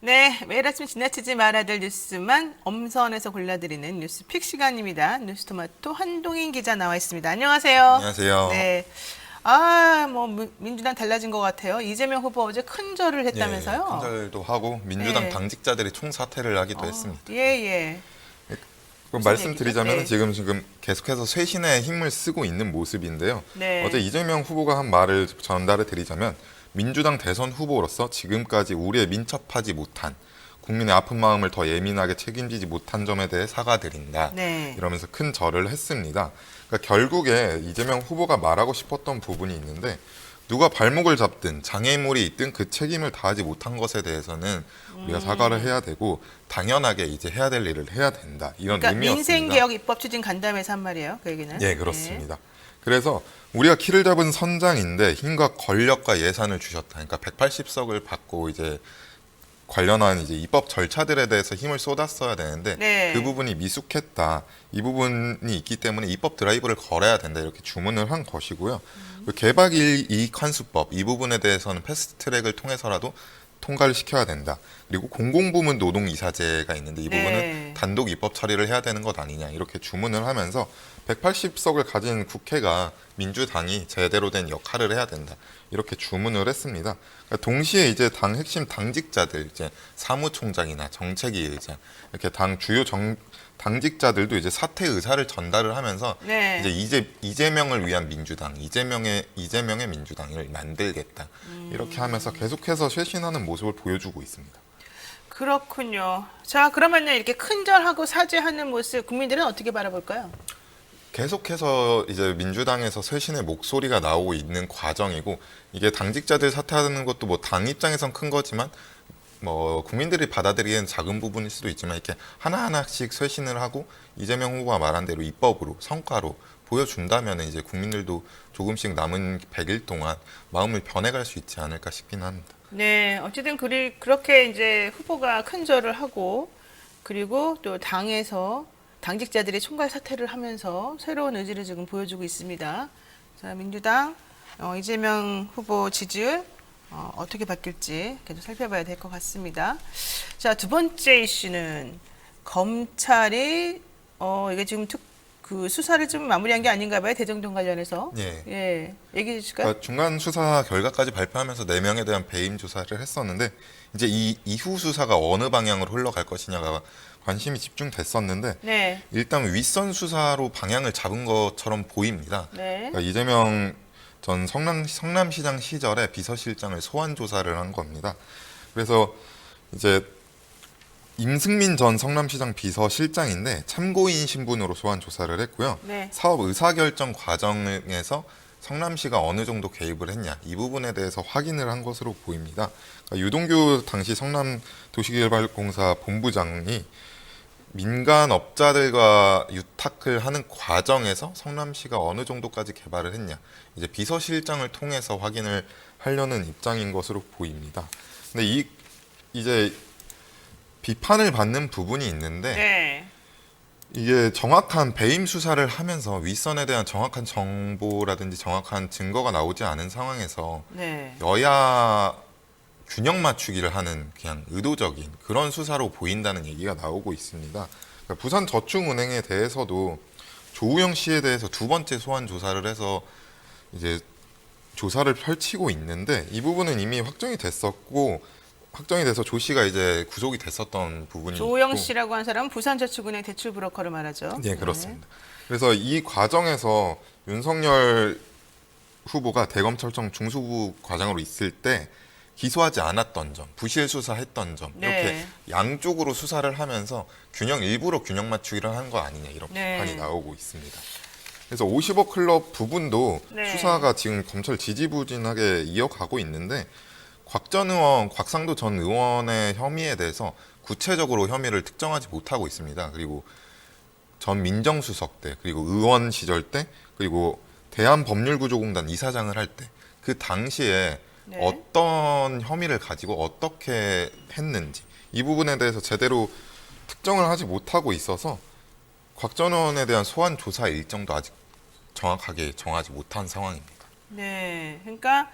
네, 매일 아침 지나치지 말아야 될 뉴스만 엄선해서 골라드리는 뉴스픽 시간입니다. 뉴스토마토 한동인 기자 나와 있습니다. 안녕하세요. 안녕하세요. 네. 민주당 달라진 것 같아요. 이재명 후보 어제 큰 절을 했다면서요? 큰 절도 하고 민주당 네. 당직자들이 총사퇴를 하기도 했습니다. 예. 그럼 무슨 말씀드리자면 얘기죠? 지금 계속해서 쇄신의 힘을 쓰고 있는 모습인데요. 네. 어제 이재명 후보가 한 말을 전달해 드리자면 민주당 대선 후보로서 지금까지 우리의 민첩하지 못한 국민의 아픈 마음을 더 예민하게 책임지지 못한 점에 대해 사과드린다. 네. 이러면서 큰 절을 했습니다. 그러니까 결국에 이재명 후보가 말하고 싶었던 부분이 있는데 누가 발목을 잡든 장애물이 있든 그 책임을 다하지 못한 것에 대해서는 우리가 사과를 해야 되고 당연하게 이제 해야 될 일을 해야 된다. 이런 그러니까 의미였습니다. 민생개혁 입법 추진 간담회에서 한 말이에요. 그 얘기는. 예, 그렇습니다. 그래서 우리가 키를 잡은 선장인데 힘과 권력과 예산을 주셨다. 그러니까 180석을 받고 이제 관련한 이제 입법 절차들에 대해서 힘을 쏟았어야 되는데 네. 그 부분이 미숙했다. 이 부분이 있기 때문에 입법 드라이브를 걸어야 된다. 이렇게 주문을 한 것이고요. 그 개박 이익 환수법 이 부분에 대해서는 패스트트랙을 통해서라도 통과를 시켜야 된다. 그리고 공공부문 노동이사제가 있는데 이 부분은 네. 단독 입법 처리를 해야 되는 것 아니냐 이렇게 주문을 하면서 180석을 가진 국회가 민주당이 제대로 된 역할을 해야 된다. 이렇게 주문을 했습니다. 그러니까 동시에 이제 당 핵심 당직자들, 이제 사무총장이나 정책위 의장, 이렇게 당 주요 당직자들도 이제 사퇴 의사를 전달을 하면서 네. 이제 이재명을 위한 민주당, 이재명의 민주당을 만들겠다. 이렇게 하면서 계속해서 쇄신하는 모습을 보여주고 있습니다. 그렇군요. 자, 그러면요 이렇게 큰 절하고 사죄하는 모습 국민들은 어떻게 바라볼까요? 계속해서 이제 민주당에서 쇄신의 목소리가 나오고 있는 과정이고 이게 당직자들 사퇴하는 것도 뭐 당 입장에선 큰 거지만 뭐 국민들이 받아들이기엔 작은 부분일 수도 있지만 이렇게 하나하나씩 쇄신을 하고 이재명 후보가 말한 대로 입법으로 성과로 보여준다면 이제 국민들도 조금씩 남은 100일 동안 마음을 변해갈 수 있지 않을까 싶긴 합니다. 네, 어쨌든 그렇게 이제 후보가 큰 절을 하고 그리고 또 당에서 당직자들이 총괄 사퇴를 하면서 새로운 의지를 지금 보여주고 있습니다. 자, 민주당 이재명 후보 지지율 어떻게 바뀔지 계속 살펴봐야 될 것 같습니다. 자, 두 번째 이슈는 검찰이 이게 지금 그 수사를 좀 마무리한 게 아닌가 봐요. 대정동 관련해서. 예. 얘기해 주실까요? 그러니까 중간 수사 결과까지 발표하면서 4명에 대한 배임 조사를 했었는데 이제 이 이후 수사가 어느 방향으로 흘러갈 것이냐가 관심이 집중됐었는데 네. 일단 윗선 수사로 방향을 잡은 것처럼 보입니다. 네. 그러니까 이재명 전 성남시장 시절에 비서실장을 소환 조사를 한 겁니다. 그래서 이제 임승민 전 성남시장 비서실장인데 참고인 신분으로 소환 조사를 했고요. 네. 사업 의사결정 과정에서 성남시가 어느 정도 개입을 했냐 이 부분에 대해서 확인을 한 것으로 보입니다. 그러니까 유동규 당시 성남도시개발공사 본부장이 민간 업자들과 유탁을 하는 과정에서 성남시가 어느 정도까지 개발을 했냐 이제 비서실장을 통해서 확인을 하려는 입장인 것으로 보입니다. 근데 이제 비판을 받는 부분이 있는데 네. 이게 정확한 배임 수사를 하면서 윗선에 대한 정확한 정보라든지 정확한 증거가 나오지 않은 상황에서 네. 여야 균형 맞추기를 하는 그냥 의도적인 그런 수사로 보인다는 얘기가 나오고 있습니다. 그러니까 부산저축은행에 대해서도 조우영 씨에 대해서 두 번째 소환 조사를 해서 이제 조사를 펼치고 있는데 이 부분은 이미 확정이 됐었고 확정이 돼서 조 씨가 이제 구속이 됐었던 부분이 조우영 있고 씨라고 한 사람은 부산저축은행 대출 브로커를 말하죠. 네, 그렇습니다. 그래서 이 과정에서 윤석열 후보가 대검찰청 중수부 과장으로 있을 때 기소하지 않았던 점, 부실 수사했던 점 네. 이렇게 양쪽으로 수사를 하면서 일부러 균형 맞추기를 한 거 아니냐 이런 네. 비판이 나오고 있습니다. 그래서 50억 클럽 부분도 네. 수사가 지금 검찰 지지부진하게 이어가고 있는데 곽 전 의원, 곽상도 전 의원의 혐의에 대해서 구체적으로 혐의를 특정하지 못하고 있습니다. 그리고 전 민정수석 때, 그리고 의원 시절 때, 그리고 대한법률구조공단 이사장을 할 때 그 당시에 네. 어떤 혐의를 가지고 어떻게 했는지 이 부분에 대해서 제대로 특정을 하지 못하고 있어서 곽 전 의원에 대한 소환 조사 일정도 아직 정확하게 정하지 못한 상황입니다. 네, 그러니까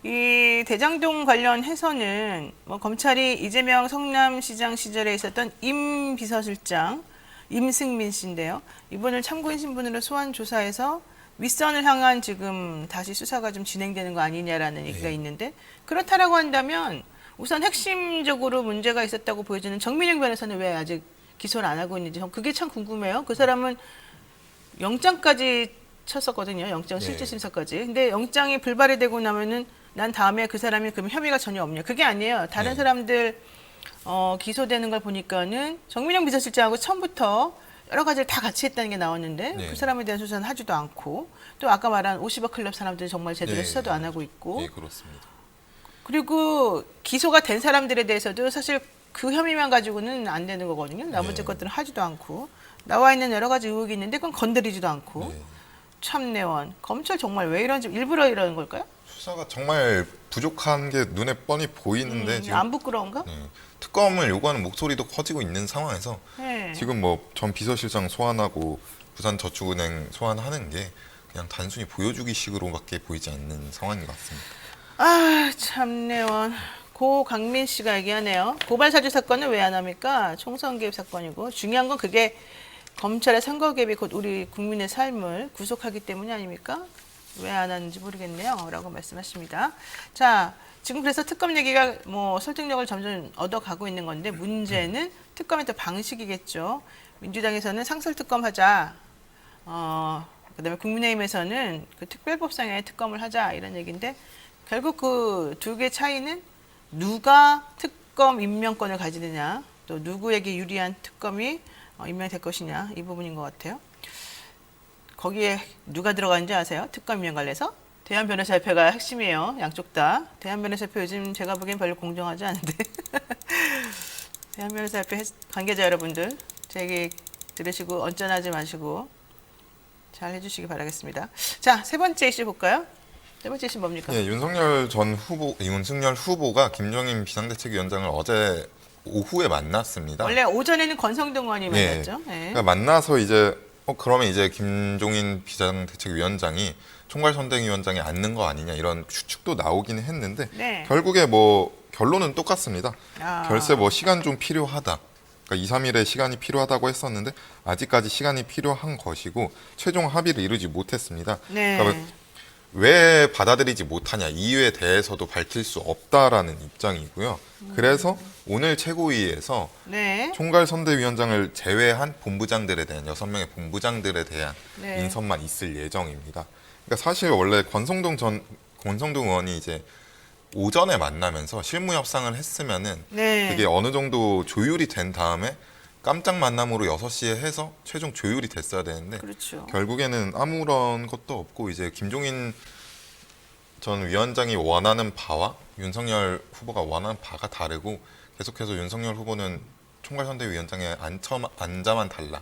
이 대장동 관련해서는 뭐 검찰이 이재명 성남시장 시절에 있었던 임 비서실장 임승민 씨인데요. 이분을 참고인 신분으로 소환 조사해서 윗선을 향한 지금 다시 수사가 좀 진행되는 거 아니냐라는 얘기가 있는데 그렇다라고 한다면 우선 핵심적으로 문제가 있었다고 보여지는 정민영 변호사는 왜 아직 기소를 안 하고 있는지 그게 참 궁금해요. 그 사람은 영장까지 쳤었거든요. 영장 실질 심사까지. 근데 영장이 불발이 되고 나면은 난 다음에 그 사람이 그럼 혐의가 전혀 없냐. 그게 아니에요. 다른 사람들 기소되는 걸 보니까는 정민영 비서실장하고 처음부터 여러 가지를 다 같이 했다는 게 나왔는데 그 사람에 대한 수사는 하지도 않고 또 아까 말한 50억 클럽 사람들이 정말 제대로 수사도 안 하고 있고 예, 그렇습니다. 그리고 기소가 된 사람들에 대해서도 사실 그 혐의만 가지고는 안 되는 거거든요. 나머지 네. 것들은 하지도 않고 나와 있는 여러 가지 의혹이 있는데 그건 건드리지도 않고 네. 참내원 검찰 정말 왜 이런지 일부러 이러는 걸까요? 수사가 정말 부족한 게 눈에 뻔히 보이는데 지금 안 부끄러운가? 특검을 요구하는 목소리도 커지고 있는 상황에서 네. 지금 뭐 전 비서실장 소환하고 부산저축은행 소환하는 게 그냥 단순히 보여주기식으로밖에 보이지 않는 상황인 것 같습니다. 아 참내원 고 강민 씨가 얘기하네요. 고발 사주 사건은 왜 안 합니까? 총선 개입 사건이고 중요한 건 그게 검찰의 선거 개입이 곧 우리 국민의 삶을 구속하기 때문이 아닙니까? 왜 안 하는지 모르겠네요. 라고 말씀하십니다. 자, 지금 그래서 특검 얘기가 뭐 설득력을 점점 얻어가고 있는 건데 문제는 특검의 또 방식이겠죠. 민주당에서는 상설특검 하자. 그다음에 국민의힘에서는 그 특별법상의 특검을 하자 이런 얘기인데 결국 그 두 개 차이는 누가 특검 임명권을 가지느냐 또 누구에게 유리한 특검이 임명될 것이냐 이 부분인 것 같아요. 거기에 누가 들어가는지 아세요? 특검 임명 관련해서? 대한변호사협회가 핵심이에요. 양쪽 다. 대한변호사협회 요즘 제가 보기엔 별로 공정하지 않은데 대한변호사협회 관계자 여러분들 제 얘기 들으시고 언짢아하지 마시고 잘 해주시기 바라겠습니다. 자, 세 번째 이슈 볼까요? 세 번째 이슈 뭡니까? 예, 윤석열 후보가 김종인 비상대책위원장을 어제 오후에 만났습니다. 원래 오전에는 권성동 의원이 예. 만났죠. 네. 그러니까 만나서 이제 그러면 이제 김종인 비상대책위원장이 총괄선대위원장에 앉는 거 아니냐 이런 추측도 나오기는 했는데 네. 결국에 뭐 결론은 똑같습니다. 아. 결세 뭐 시간 좀 필요하다. 그러니까 2, 3일의 시간이 필요하다고 했었는데 아직까지 시간이 필요한 것이고 최종 합의를 이루지 못했습니다. 네. 그러니까 왜 받아들이지 못하냐 이유에 대해서도 밝힐 수 없다라는 입장이고요. 그래서 오늘 최고위에서 네. 총괄선대위원장을 제외한 본부장들에 대한 6명의 본부장들에 대한 네. 인선만 있을 예정입니다. 그러니까 사실 원래 권성동 의원이 이제 오전에 만나면서 실무 협상을 했으면은 네. 그게 어느 정도 조율이 된 다음에 깜짝 만남으로 6시에 해서 최종 조율이 됐어야 되는데 그렇죠. 결국에는 아무런 것도 없고 이제 김종인 전 위원장이 원하는 바와 윤석열 후보가 원하는 바가 다르고 계속해서 윤석열 후보는 총괄선대위원장에 앉아만 달라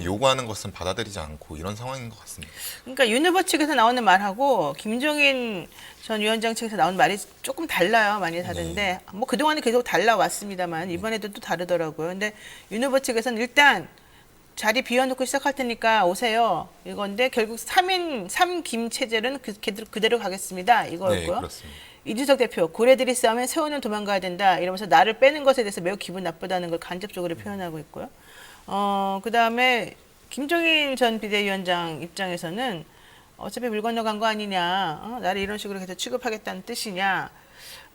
요구하는 것은 받아들이지 않고 이런 상황인 것 같습니다. 그러니까 윤 후보 측에서 나오는 말하고 김종인 전 위원장 측에서 나오는 말이 조금 달라요. 많이 다른데 뭐 그동안에 계속 달라왔습니다만 이번에도 또 다르더라고요. 근데 윤 후보 측에서는 일단 자리 비워놓고 시작할 테니까 오세요. 이건데 결국 3김 체제는 그대로 가겠습니다. 네, 이거였고요. 그렇습니다. 이준석 대표 고래들이 싸우면 새우는 도망가야 된다 이러면서 나를 빼는 것에 대해서 매우 기분 나쁘다는 걸 간접적으로 표현하고 있고요. 그다음에 김종인 전 비대위원장 입장에서는 어차피 물 건너간 거 아니냐, 나를 이런 식으로 계속 취급하겠다는 뜻이냐.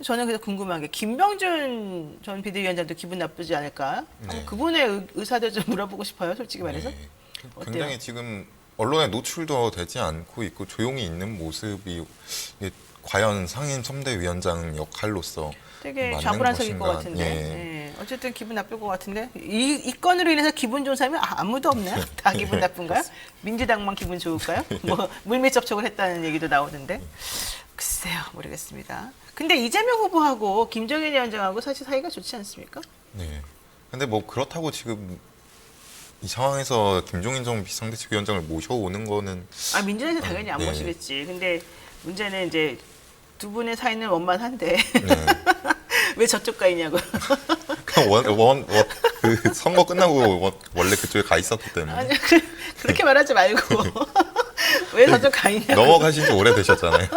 저는 그래서 궁금한 게 김병준 전 비대위원장도 기분 나쁘지 않을까? 네. 그분의 의사도 좀 물어보고 싶어요, 솔직히 말해서. 네. 어때요? 굉장히 지금 언론에 노출도 되지 않고 있고 조용히 있는 모습이 이게 과연 상임 선대위원장 역할로서 되게 맞는 좌불안석일 것 것인가. 같은데. 예. 예. 어쨌든 기분 나쁠 것 같은데 이 건으로 인해서 기분 좋은 사람이 아무도 없나요? 다 기분 나쁜가요? 민주당만 기분 좋을까요? 뭐 물밑 접촉을 했다는 얘기도 나오는데 글쎄요 모르겠습니다. 근데 이재명 후보하고 김종인 위원장하고 사실 사이가 좋지 않습니까? 네. 근데 뭐 그렇다고 지금 이 상황에서 김종인 전 비상대책위원장을 모셔오는 거는 민주당에서 당연히 안 네. 모시겠지. 근데 문제는 이제 두 분의 사이는 원만한데 네. 왜 저쪽 가 있냐고. 그냥 그 선거 끝나고 원래 그쪽에 가 있었기 때문에 아니 그렇게 말하지 말고 왜 저쪽 가 있냐고. 넘어가신 지 오래되셨잖아요.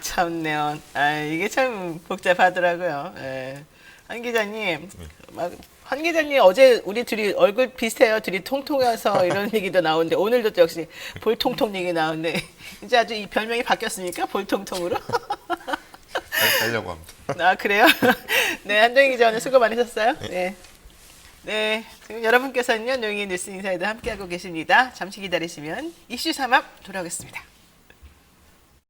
참네요. 아, 이게 참 복잡하더라고요. 예. 한 기자님, 한 기자님 어제 우리 둘이 얼굴 비슷해요. 둘이 통통해서 이런 얘기도 나오는데 오늘도 또 역시 볼통통 얘기 나오는데 이제 아주 이 별명이 바뀌었습니까? 볼통통으로? 하려고 합니다. 아, 그래요? 네, 한정희 기자 오늘 수고 많으셨어요. 네. 네, 지금 여러분께서는요, 노영희 뉴스 인사이드 함께하고 계십니다. 잠시 기다리시면 이슈 삼합 돌아오겠습니다.